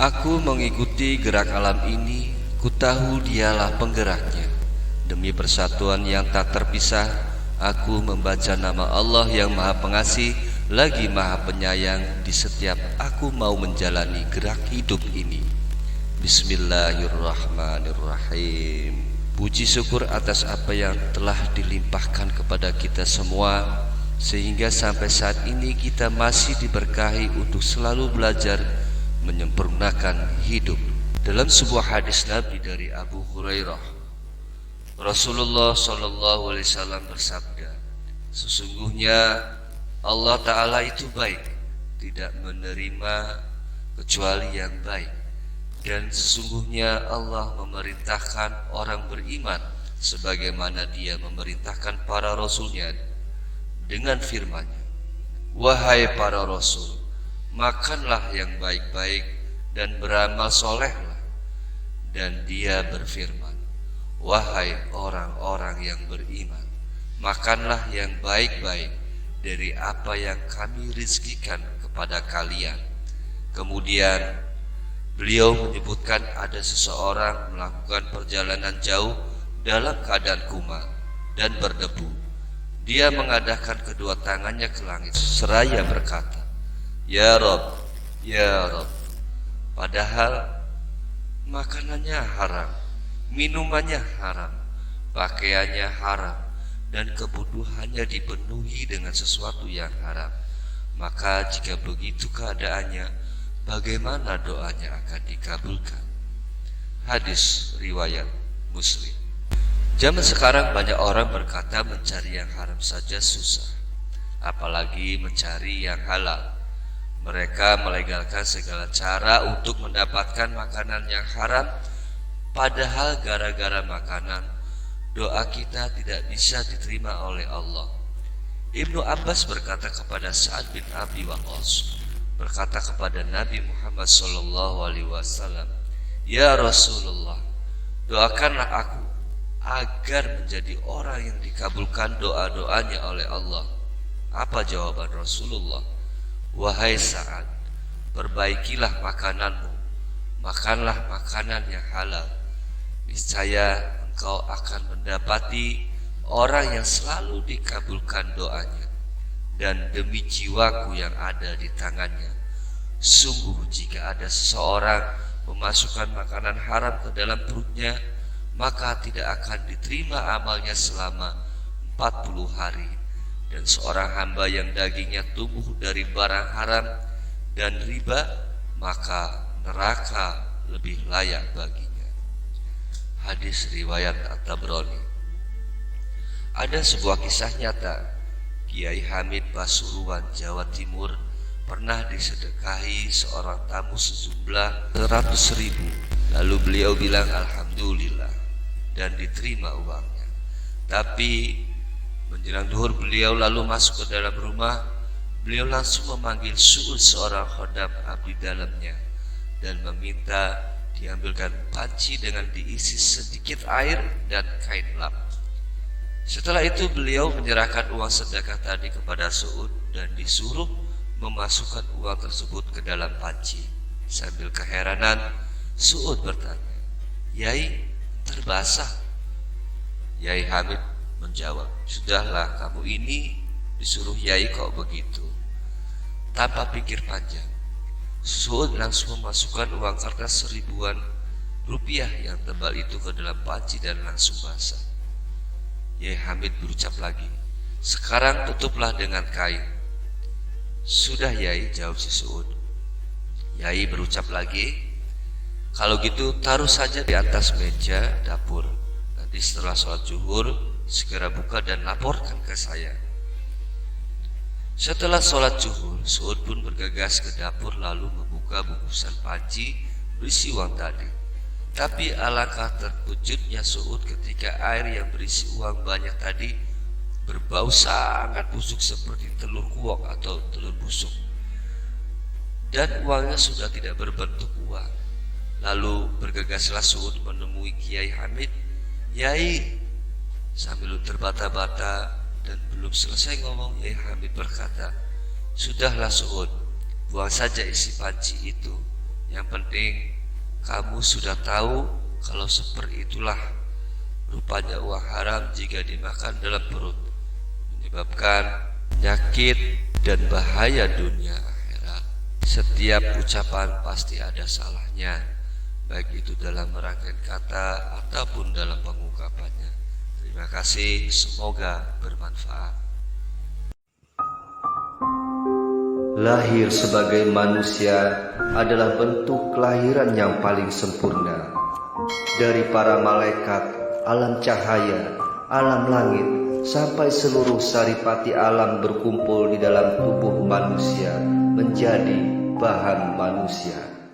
Aku mengikuti gerak alam ini, kutahu dialah penggeraknya. Demi persatuan yang tak terpisah, aku membaca nama Allah yang Maha Pengasih lagi Maha Penyayang di setiap aku mau menjalani gerak hidup ini. Bismillahirrahmanirrahim. Puji syukur atas apa yang telah dilimpahkan kepada kita semua, sehingga sampai saat ini kita masih diberkahi untuk selalu belajar menyempurnakan hidup. Dalam sebuah hadis Nabi dari Abu Hurairah, Rasulullah SAW bersabda, sesungguhnya Allah Ta'ala itu baik, tidak menerima kecuali yang baik. Dan sesungguhnya Allah memerintahkan orang beriman sebagaimana Dia memerintahkan para Rasulnya dengan firman-Nya, wahai para Rasul, makanlah yang baik-baik dan beramal solehlah. Dan Dia berfirman, wahai orang-orang yang beriman, makanlah yang baik-baik dari apa yang kami rizkikan kepada kalian. Kemudian beliau menyebutkan ada seseorang melakukan perjalanan jauh dalam keadaan kumal dan berdebu. Dia mengadahkan kedua tangannya ke langit seraya berkata, ya Rob, ya Rob. Padahal makanannya haram, minumannya haram, pakaiannya haram, dan kebutuhannya dipenuhi dengan sesuatu yang haram. Maka jika begitu keadaannya, bagaimana doanya akan dikabulkan? Hadis riwayat Muslim. Zaman sekarang banyak orang berkata mencari yang haram saja susah, apalagi mencari yang halal. Mereka melegalkan segala cara untuk mendapatkan makanan yang haram, padahal gara-gara makanan, doa kita tidak bisa diterima oleh Allah. Ibnu Abbas berkata kepada Sa'ad bin Abi Waqqas, berkata kepada Nabi Muhammad SAW, ya Rasulullah, doakanlah aku agar menjadi orang yang dikabulkan doa-doanya oleh Allah. Apa jawaban Rasulullah? Wahai Sa'ad, perbaikilah makananmu, makanlah makanan yang halal. Niscaya engkau akan mendapati orang yang selalu dikabulkan doanya. Dan demi jiwaku yang ada di tangannya, sungguh jika ada seseorang memasukkan makanan haram ke dalam perutnya, maka tidak akan diterima amalnya selama 40 hari. Dan seorang hamba yang dagingnya tumbuh dari barang haram dan riba, maka neraka lebih layak baginya. Hadis riwayat At-Tabrani. Ada sebuah kisah nyata. Kiai Hamid Pasuruan, Jawa Timur pernah disedekahi seorang tamu sejumlah 100.000. Lalu beliau bilang alhamdulillah dan diterima uangnya. Tapi menjelang duhur beliau lalu masuk ke dalam rumah. Beliau langsung memanggil Su'ud, seorang khodam abdi dalamnya, dan meminta diambilkan panci dengan diisi sedikit air dan kain lap. Setelah itu beliau menyerahkan uang sedekah tadi kepada Su'ud dan disuruh memasukkan uang tersebut ke dalam panci. Sambil keheranan, Su'ud bertanya, Yai, terbasah? Yai Hamid menjawab, sudahlah, kamu ini disuruh Yai kok begitu. Tanpa pikir panjang, Su'ud langsung memasukkan uang kertas 1000-an rupiah yang tebal itu ke dalam panci dan langsung basah. Yai Hamid berucap lagi, sekarang tutuplah dengan kain. Sudah Yai, jawab si Su'ud. Yai berucap lagi, kalau gitu taruh saja di atas meja dapur. Nanti setelah sholat zuhur segera buka dan laporkan ke saya. Setelah sholat zuhur, Su'ud pun bergegas ke dapur lalu membuka bungkusan panci berisi uang tadi. Tapi alangkah terkejutnya Su'ud ketika air yang berisi uang banyak tadi berbau sangat busuk seperti telur kuok atau telur busuk. Dan uangnya sudah tidak berbentuk uang. Lalu bergegaslah Su'ud menemui Kiai Hamid. Yai, sambil terbata-bata dan belum selesai ngomong, Yai Hamid berkata, sudahlah Su'ud, buang saja isi panci itu. Yang penting kamu sudah tahu kalau seperti itulah rupanya uang haram jika dimakan dalam perut, menyebabkan penyakit dan bahaya dunia akhirat. Setiap ucapan pasti ada salahnya, baik itu dalam merangkai kata ataupun dalam pengungkapannya. Terima kasih, semoga bermanfaat. Lahir sebagai manusia adalah bentuk kelahiran yang paling sempurna. Dari para malaikat, alam cahaya, alam langit, sampai seluruh saripati alam berkumpul di dalam tubuh manusia menjadi bahan manusia.